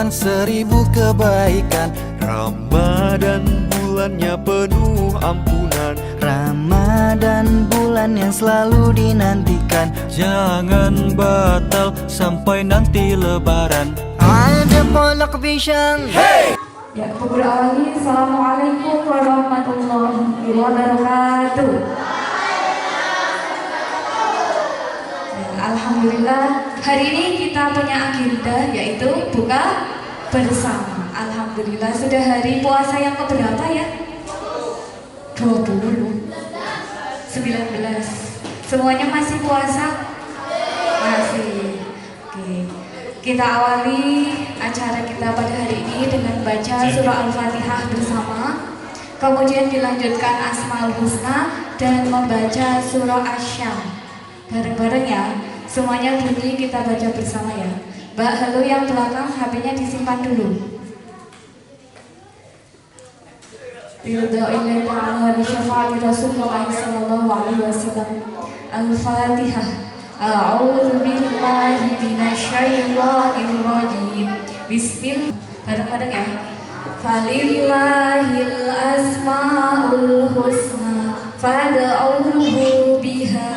bulan 1000 kebaikan. Ramadan bulannya penuh ampunan. Ramadan bulan yang selalu dinantikan. Jangan batal sampai nanti lebaran. Ada polak bishang. Ya, awali. Assalamualaikum warahmatullahi wabarakatuh. Alhamdulillah, hari ini kita punya agenda yaitu buka bersama. Alhamdulillah, sudah hari puasa yang keberapa ya? 20, 19. Semuanya masih puasa? Masih. Oke. Kita awali acara kita pada hari ini dengan baca surah Al-Fatihah bersama. Kemudian dilanjutkan Asmaul Husna dan membaca surah Asy-Syam. Bareng-bareng ya. Semuanya bunyi kita baca bersama ya. Mbak, halo yang belakang, HP-nya disimpan dulu. Ridho'illahi ta'ala bi syafaati Rasulullah sallallahu alaihi wasallam. Al-Fatihah. A'udzu billahi minasyaitonir rajim. Bismillah. Bareng-bareng ya. Falillahil asmaul husna fad'uhu biha.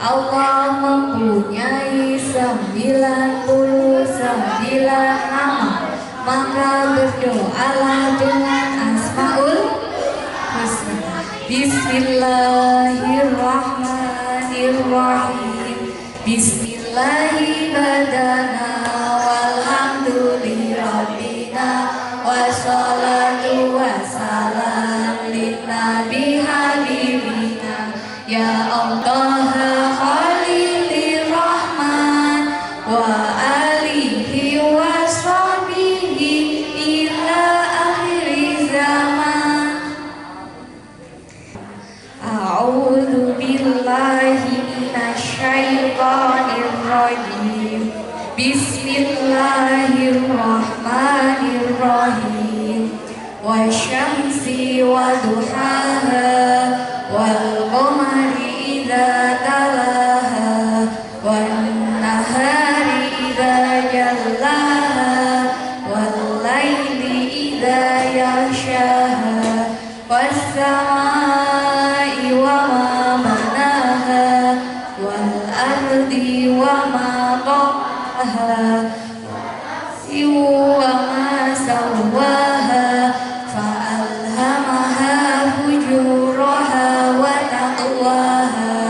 Allah mempunyai 99 nama, maka berdoalah dengan asmaul husna. Bismillahirrahmanirrahim. Bismillahi badana walhamdulillahirrabbina wassalatu wassalam linnabi habibina ya Allah Khalilur Rahman wa alihi wa sahbihi ila akhir zaman. A'udzu billahi minasyaitonir rajim. Bismillahirrahmanirrahim. Wasyamsi waduhaha wal qamari idza talaha wan nahari idza jallaha wal laili idza yaghshaha was samai wa ma banaha wal ardi wa ma tahaha wa ma sawwaha fa'alhamaha fujuraha wa taqwaha.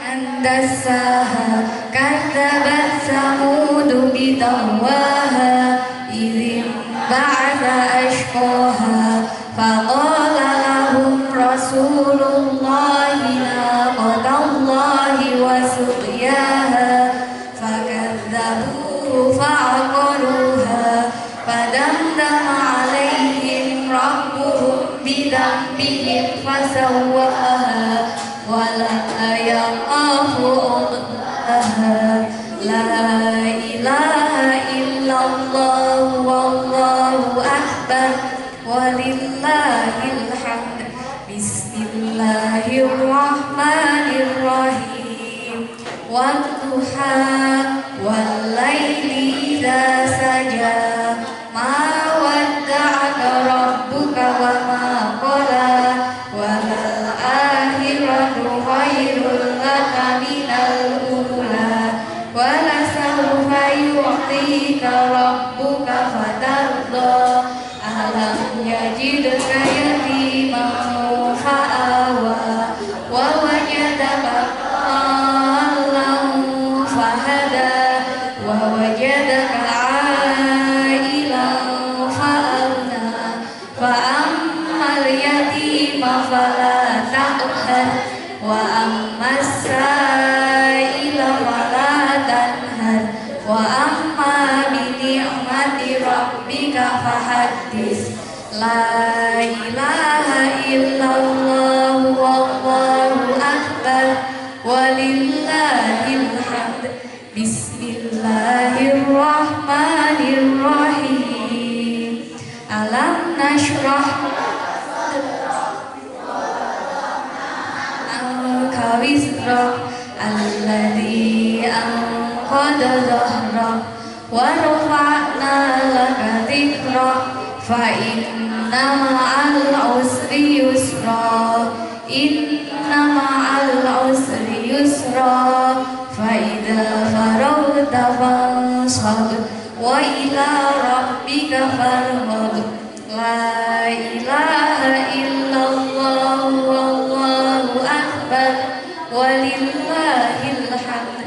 Andasaha kadzabat samudu bitawaha idzin ba'atha ashqaha faqala lahum rasulullahi naqatallahi wa suqyaha fakadzabuhu fa'aqaruha fadamdama alaihim rabbuhum bidambihim fasawwaha wala yaqafu uqbaha. La ilaha illallah wallahu akbar walillahil hamd. Bismillahirrahmanirrahim. Wadduha wal laili idza saja ma wadda'aka rabbuka wa ma qala wal akhiratu khairul laka minal ula wa la sawfa yu'tika rabbuka fatardha. Alam yajidka yatiman fa'awa wa wajadaka dhallan fahada wa wajadaka 'ailan fa'agna fa ammal yatima fala taqhar wa ammas sa'ila fala tanhar wa amma bi ni'mati rabbika fahaddis. La ilaha illallah wallahu akbar walillahil hamd. Bismillahirrahmanirrahim. Alam nashrah Kawis صدرك الذي أنقض ظهرك ورفعنا لك ذكرك فإن مع العسر يسرا إن مع العسر يسرا فإذا فرغت فانصب وإلى ربك فارغب لا إله إلا الله والله أكبر ولله الحمد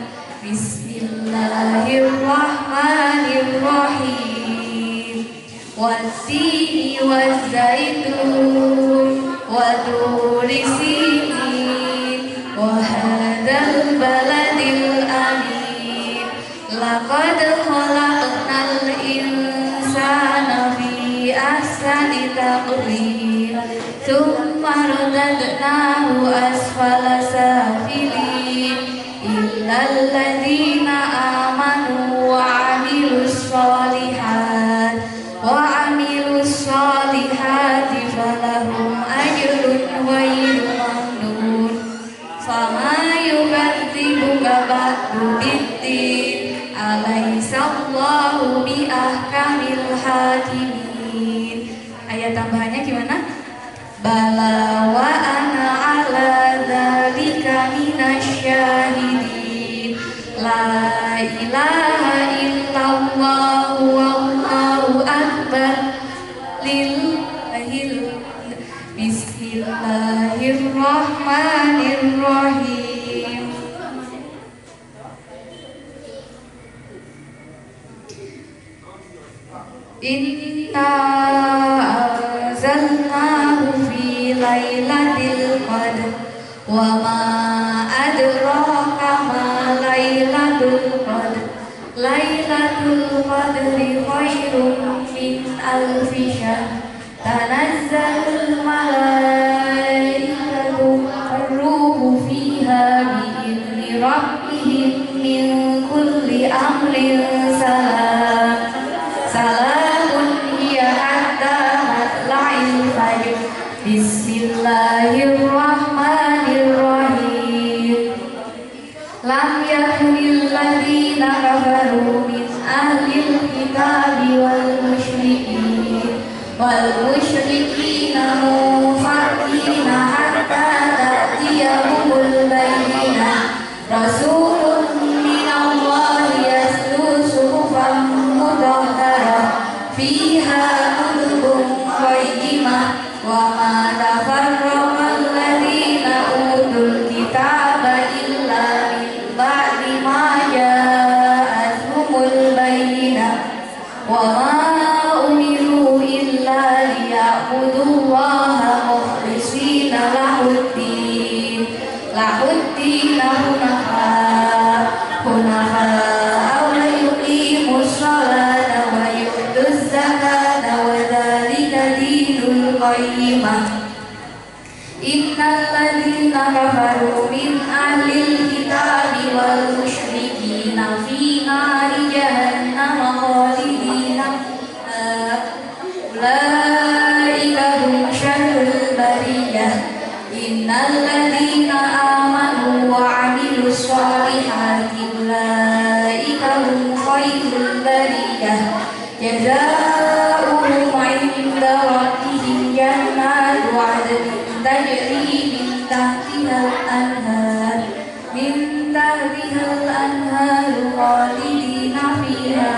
بسم الله الرحمن الرحيم والتين والزيتون وطور سينين وهذا البلد الأمين لقد خلقنا الإنسان في أحسن تقويم ثم رددناه أسفل سافلين إلا الذين آمنوا وعملوا الصالحات فلهم أجر غير ممنون فما يكذبك بعد بالدين أليس الله بأحكم الحاكمين. Ayat tambahannya gimana? Bala wa ana ala dzalika minasyahidin la ilaha illallah wallahu akbar lillahil bismillahirrahmanirrahim. Inna anzalnahu fi lailatul qadr wa ma adraka ma lailatul qadr lailatul qadri khairum min alfi syahr tanazzalul malaikatu ruhu fiha bi'izni rabbihim min kulli amrin salam Bismillahirrahmanirrahim. Lam yakunil ladina kafaru min ahlil kitabi wal musyrikina munfakina hatta ta'tiyahumul bayyinah rasulun minallahi yatlu suhufan mutahharah fiha kutubun qayyimah wa ma tafarraqa alladhina utul kitaba illa min ba'di ma ja'atuhumul bayyinah wa ma umiru illa liya'budullaha mukhlishina lahuddin hunafa wa yuqimus salata wa yu'tuz zakata wa dzalika dinul qayyimah. Innal ladzina kafaru min ahlil kitabi wal musyrikina fi nari jahannam khalidina ulaika hum syarrul bariyah. Innal ladzina amanu wa 'amilus sholihati ulaika hum khairul bariyah. Jazaa'uhum 'inda rabbihim jannatu 'adnin tajri min tahtihal anhar khalidina fiha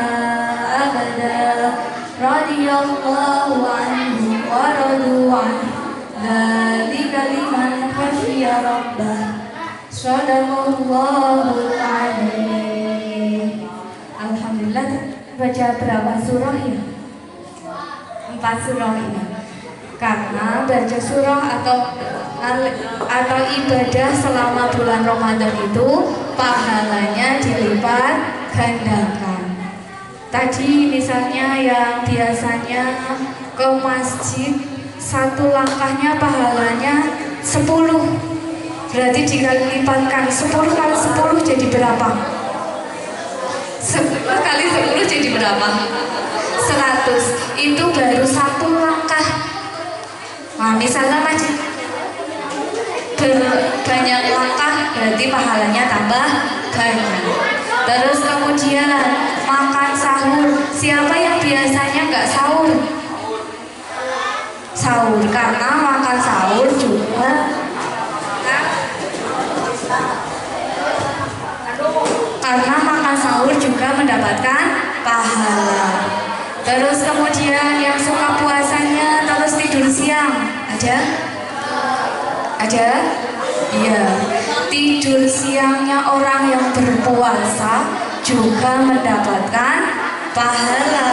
abada radiyallahu anhu wa radu anhu dzalika liman khashiya rabbah. Shadaqallahul adzim. Alhamdulillah, baca berapa surah ya? 4 surah ini. Karena baca surah atau ibadah selama bulan Ramadan itu pahalanya dilipat gandakan. Tadi misalnya yang biasanya ke masjid 1 langkahnya pahalanya 10. Berarti dikali lipatkan 10 kali 10 jadi berapa? 10 kali 10 jadi berapa? 100. Itu baru 1 langkah. Nah, misalnya berbanyak langkah berarti pahalanya tambah banyak. Terus kemudian makan sahur. Siapa yang biasanya nggak sahur? Sahur, karena makan sahur juga mendapatkan pahala. Terus kemudian yang suka puasanya terus tidur siang, ada? Ada? Iya. Tidur siangnya orang yang berpuasa juga mendapatkan pahala.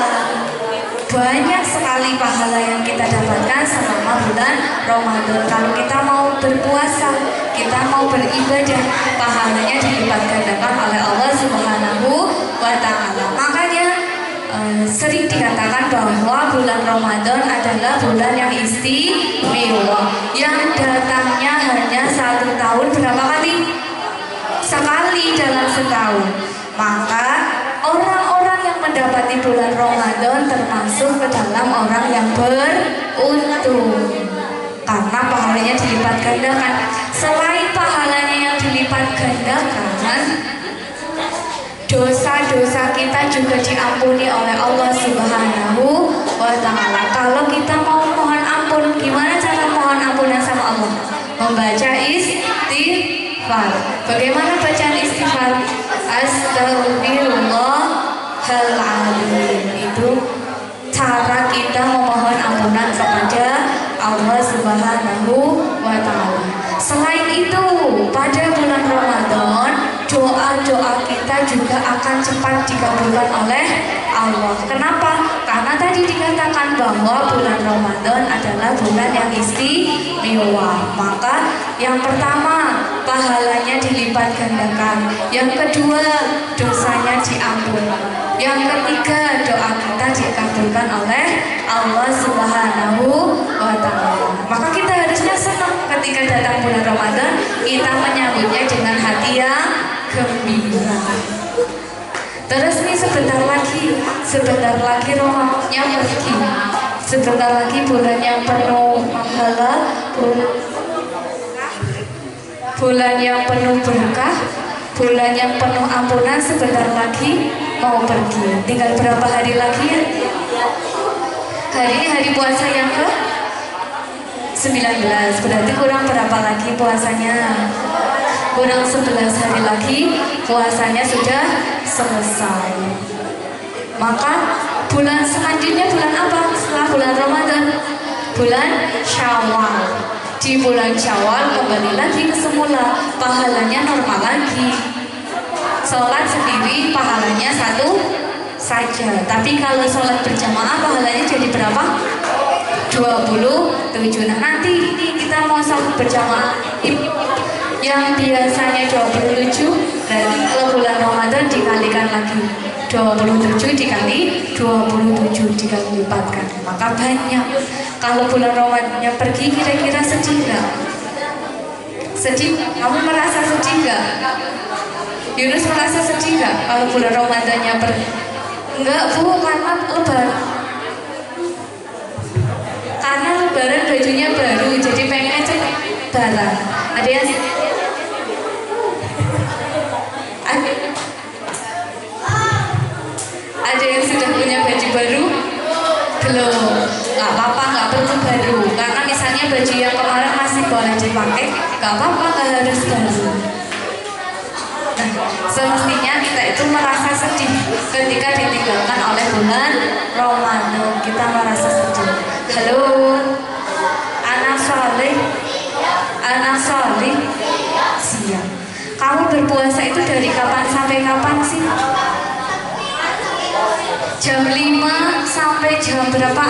Banyak sekali pahala yang kita dapatkan selama bulan Ramadan. Kalau kita mau berpuasa, kita mau beribadah, pahalanya dilipat gandakan oleh Allah Subhanahu wa Ta'ala. Makanya sering dikatakan bahwa bulan Ramadan adalah bulan yang istimewa, yang datangnya hanya 1 tahun berapa kali? Sekali dalam setahun. Maka orang-orang yang mendapati bulan Ramadan termasuk ke dalam orang yang beruntung, karena pahalanya dilipat gandakan. Selain pahalanya yang dilipat gandakan, dosa-dosa kita juga diampuni oleh Allah Subhanahu wa Ta'ala. Kalau kita mau mohon ampun, gimana cara mohon ampunan sama Allah? Membaca istighfar. Bagaimana bacaan istighfar? Astaghfirullahaladzim. Itu cara kita memohon ampunan kepada Allah Subhanahu wa Ta'ala. Selain itu, pada bulan Ramadan, doa-doa kita juga akan cepat dikabulkan oleh Allah. Kenapa? Karena tadi dikatakan bahwa bulan Ramadan adalah bulan yang istimewa. Maka yang pertama, pahalanya dilipat gandakan. Yang kedua, dosanya diampuni. Yang ketiga, doa kita dikabulkan oleh Allah Subhanahu wa Ta'ala. Maka kita harusnya senang ketika datang bulan Ramadan, kita menyambutnya dengan hati yang gembira. Terus nih sebentar lagi Ramadannya pergi. Sebentar lagi bulan yang penuh pahala, bulan yang penuh berkah, bulan yang penuh ampunan sebentar lagi mau pergi. Tinggal berapa hari lagi ya? Hari ini hari puasa yang ke 19. Berarti kurang berapa lagi puasanya? Kurang 11 hari lagi puasanya sudah selesai. Maka bulan selanjutnya bulan apa setelah bulan Ramadan? Bulan Syawal. Di bulan Syawal kembali lagi ke semula, pahalanya normal lagi. Sholat sendiri pahalanya 1 saja, tapi kalau sholat berjamaah pahalanya jadi berapa? 27. Nah nanti ini kita mau sholat berjamaah yang biasanya 27, berarti kalau bulan Ramadan dikalikan lagi 27 dikali 27 dikali lipatkan, maka banyak. Kalau bulan Ramadannya pergi, kira-kira sedih nggak? Sedih? Kamu merasa sedih nggak? Yunus merasa sedih nggak kalau bulan Ramadannya pergi? Enggak Bu, karena lebaran bajunya baru, jadi pengennya cepet lebaran. Ada yang sudah punya baju baru? Belum. Nggak apa-apa, nggak perlu baru. Karena misalnya baju yang kemarin masih boleh dipakai, nggak apa-apa, nggak harus baru. Nah, semestinya kita itu merasa sedih ketika ditinggalkan oleh bulan Ramadan. Kita merasa sedih. Halo, anak soleh, siap. Kamu berpuasa itu dari kapan sampai kapan sih? Jam 5 sampai jam berapa?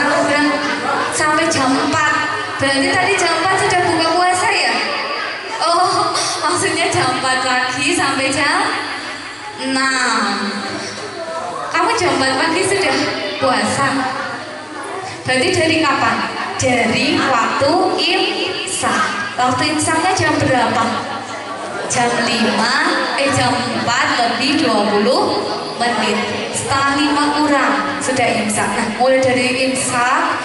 Sampai jam 4. Berarti tadi jam 4 sudah buka puasa ya? Oh, maksudnya jam 4 lagi sampai jam 6. Kamu jam 4 pagi sudah puasa? Berarti dari kapan? Dari waktu imsak. Waktu imsaknya jam berapa? Jam 4 lebih 20 menit. Setengah 5 kurang sudah imsak. Nah, mulai dari imsak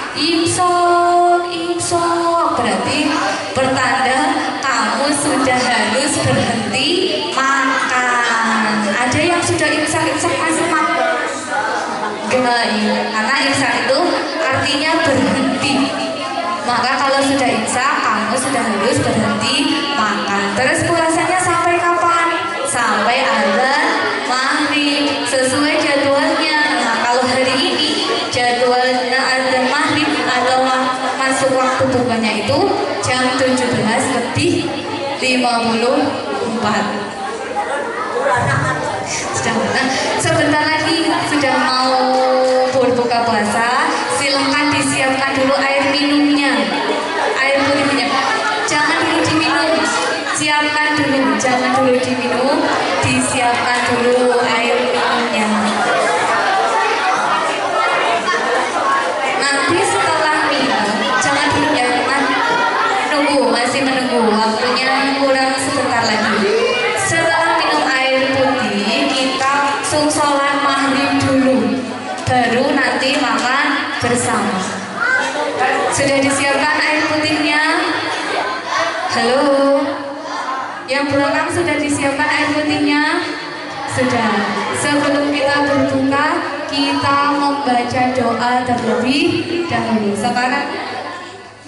berarti pertanda kamu sudah harus berhenti makan. Ada yang sudah imsak masih makan? Enggak, karena imsak itu artinya berhenti. Maka kalau sudah imsak, kamu sudah harus berhenti makan. Terus puasanya sampai kapan? Sampai azan maghrib sesuai jadwalnya. Nah, kalau hari ini jadwalnya azan maghrib atau masuk waktu bukanya itu jam 17:54. Sebentar lagi sudah mau berbuka puasa. Silahkan disiapkan dulu air minumnya, air putihnya. Jangan dulu diminum, siapkan dulu. Jangan dulu diminum, disiapkan dulu air minumnya. Nanti setelah minum, jangan dulu ya, nunggu, masih menunggu. Waktunya kurang sebentar lagi. Setelah minum air putih, kita sholat maghrib dulu, baru nanti makan bersama. Sudah disiapkan air putihnya? Halo? Yang belakang sudah disiapkan air putihnya? Sudah. Sebelum kita berbuka, kita membaca doa terlebih dahulu. Sekarang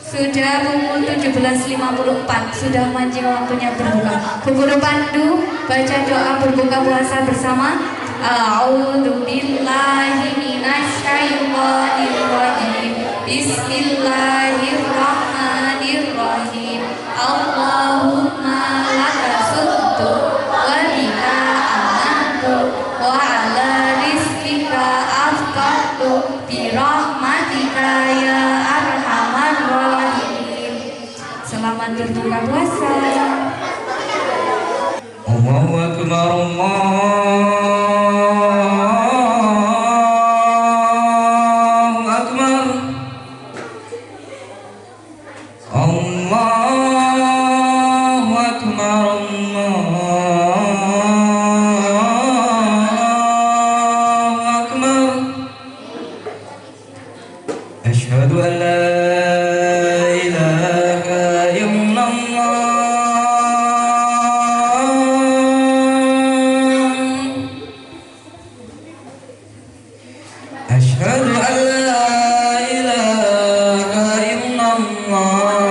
sudah pukul 17:54, sudah mancing waktunya berbuka. Bu Guru Pandu, baca doa berbuka puasa bersama. A'udzubillahi minasyaitonirrajim. Bismillahirrahmanirrahim. Allahumma lakasuttu wa bika amantu wa ala rizqika afqatu bi rahmatika ya arhamar rahimin. Selamat berbuka puasa. Allahu akbar, Asyhadu an la ilaha illallah. Asyhadu an la ilaha illallah.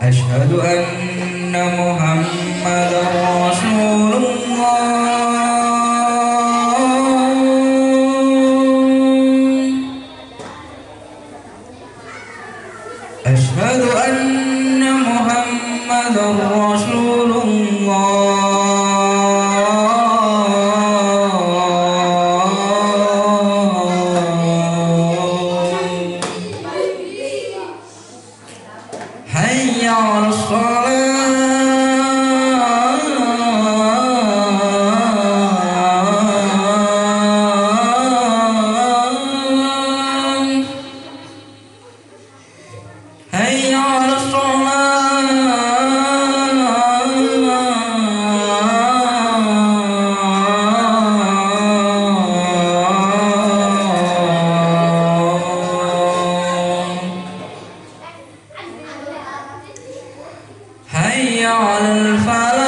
Asyhadu anna Muhammadar Rasulullah. Asyhadu anna Muhammadar Rasulullah. Hayya 'alas shalah. Hayya 'alas shalah. Hayya 'alal falah.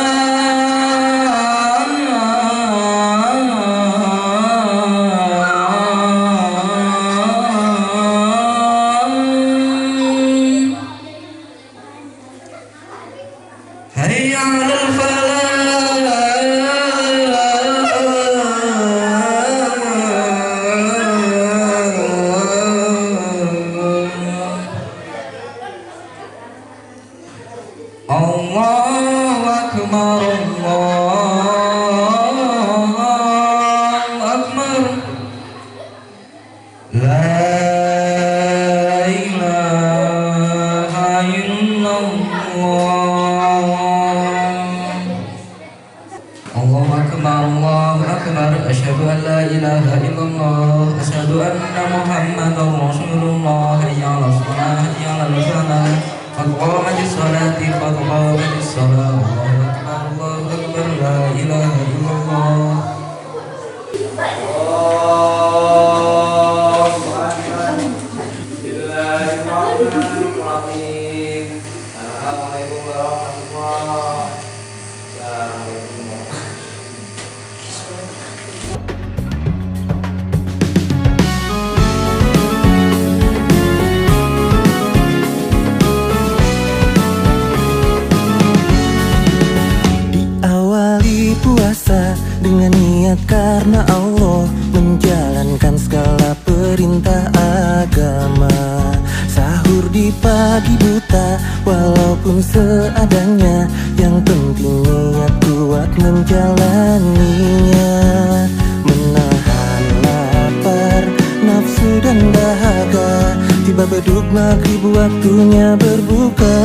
Hayya 'alal falah. Allahu akbar, Allahu akbar. La ilaha illallah. Allahu akbar, Allahu akbar. Asyhadu an la ilaha illallah. Asyhadu anna Muhammadar Rasulullah. Hayya 'alas shalah, hayya 'alal falah. Qad qamatis salati, qad qamatis salah. Allahu akbar, la ilaha illallah. dengan niat karena Allah, menjalankan segala perintah agama. Sahur di pagi buta, walaupun seadanya, yang penting niat kuat menjalaninya. Menahan lapar, nafsu dan dahaga, tiba beduk maghrib waktunya berbuka.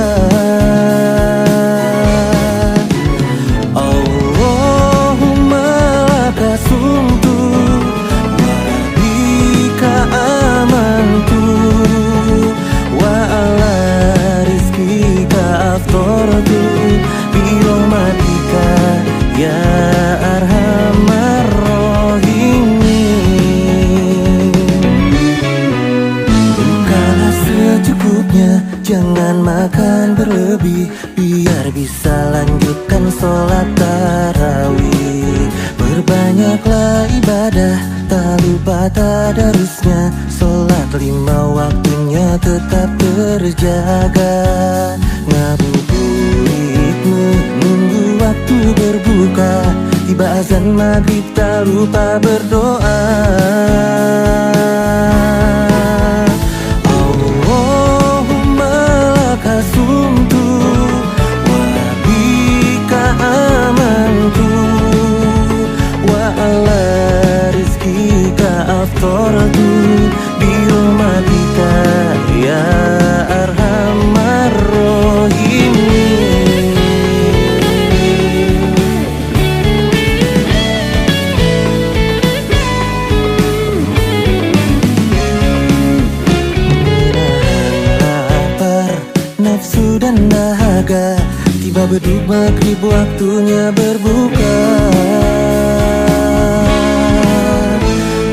Allahumma lakasumtu wa bika amantu wa ala rizkika aftortu birahmatika ya arhamar rahimin. Makanlah secukupnya, jangan makan berlebih, biar bisa lanjutkan sholat tarawih. Berbanyaklah ibadah, tak lupa tadarusnya, sholat 5 waktunya tetap terjaga. Ngabuburit menunggu waktu berbuka, tiba azan maghrib tak lupa berdoa. Allahumma lakasumtu wa bika amantu wa ala rizkika aftortu birahmatika ya arhamar rahimin. Nafsu dan dahaga, tiba beduk maghrib waktunya berbuka.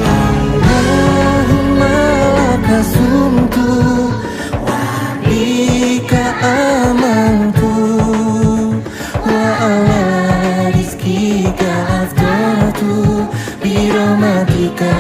Allahumma lakasumtu wa bika amantu wa ala rizkika aftortu birahmatika